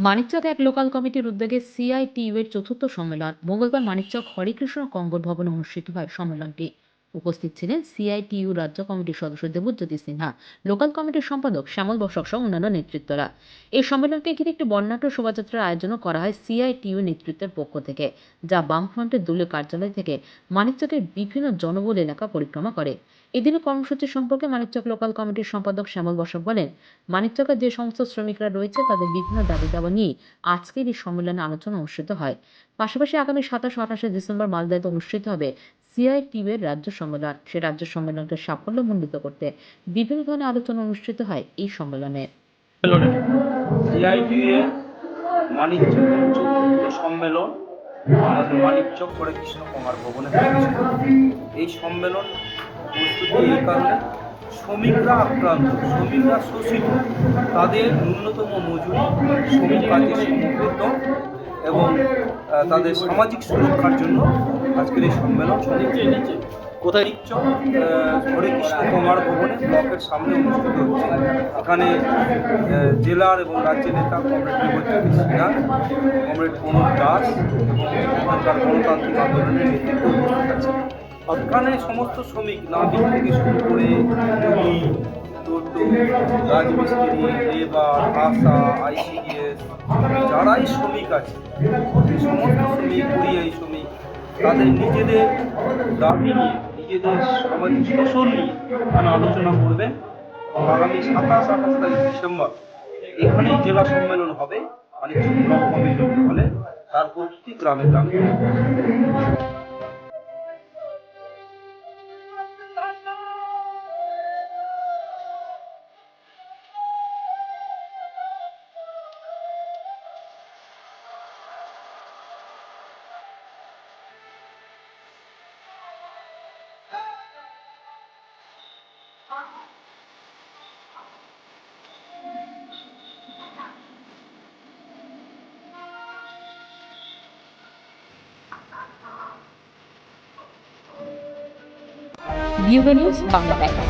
মানিকচক এক লোকাল কমিটির উদ্যোগে সিআইটিইউ এর চতুর্থ সম্মেলন মঙ্গলবার মানিকচক হরেকৃষ্ণ কঙ্গর ভবনে অনুষ্ঠিত হয়। সম্মেলনটি উপস্থিত ছিলেন সিআইটিইউ রাজ্য কমিটির সদস্য দেবজ্যোতি সিনহা, লোকাল কমিটির সম্পাদক শ্যামল বসাক সহ অন্যান্য নেতৃত্বরা। এই সম্মেলনকে ঘিরে একটি বর্ণাঢ্য শোভাযাত্রার আয়োজনও করা হয় সিআইটিইউ নেতৃত্বের পক্ষ থেকে, যা বামফ্রন্টের দলীয় কার্যালয় থেকে মানিকচকের বিভিন্ন জনবহুল এলাকা পরিক্রমা করে। এদিনের কর্মসূচি সম্পর্কে মানিকচক লোকাল কমিটির সম্পাদক শ্যামল বসাক বলেন, মানিকচকের যে সমস্ত শ্রমিকরা রয়েছে তাদের বিভিন্ন দাবি দাবা নিয়ে আজকের এই সম্মেলনে আলোচনা অনুষ্ঠিত হয়। পাশাপাশি আগামী ২৭-২৮ ডিসেম্বর মালদায় অনুষ্ঠিত হবে সিআইটিইউ এর রাজ্য সম্মেলন। সে রাজ্য সম্মেলনকে সাফল্যমণ্ডিত করতে বিভিন্ন ধরনের আলোচনা অনুষ্ঠিত হয় এই সম্মেলনে। সিআইটিইউ এর মানিকচকের চতুর্থ সম্মেলন আমাদের মানিকচক হরেকৃষ্ণ কমার ভবনে হয়েছিল। এই সম্মেলন প্রস্তুতি এই কারণে শ্রমিকরা আক্রান্ত, শ্রমিকরা শোষিত, তাদের ন্যূনতম মজুরি, শ্রমিক কাজের সমবেতন এবং তাদের সামাজিক সুরক্ষার জন্য আজকের এই সম্মেলন কোথায় মানিকচক হরেকৃষ্ণ কমার ভবনে ব্লকের সামনে অনুষ্ঠিত হচ্ছে। এখানে জেলার এবং রাজ্যের নেতা কমরেড দেবজ্যোতি সিনহা, কমরেড প্রণব দাস এবং এখানকার গণতান্ত্রিক আন্দোলনের নেতৃত্ব উপস্থিত আছে। এখানে সমস্ত শ্রমিক, নাবিক থেকে শুরু করে মুনি, টোটো, রাজমিস্ত্রি, লেবার, আশা, আইসিডিএস, যারাই শ্রমিক আছে, সেই সমস্ত শ্রমিক, পরিযায়ী শ্রমিক, তাদের নিজেদের দাবি নিয়ে, নিজেদের সামাজিক শোষণ নিয়ে এখানে আলোচনা করবে। আগামী ২৭-২৮ তারিখ ডিসেম্বর এখানেই জেলা সম্মেলন হবে মানিকচক ব্লক কমিটির ফলে, তার প্রতি গ্রামে গ্রামে। Bureau news Bangla.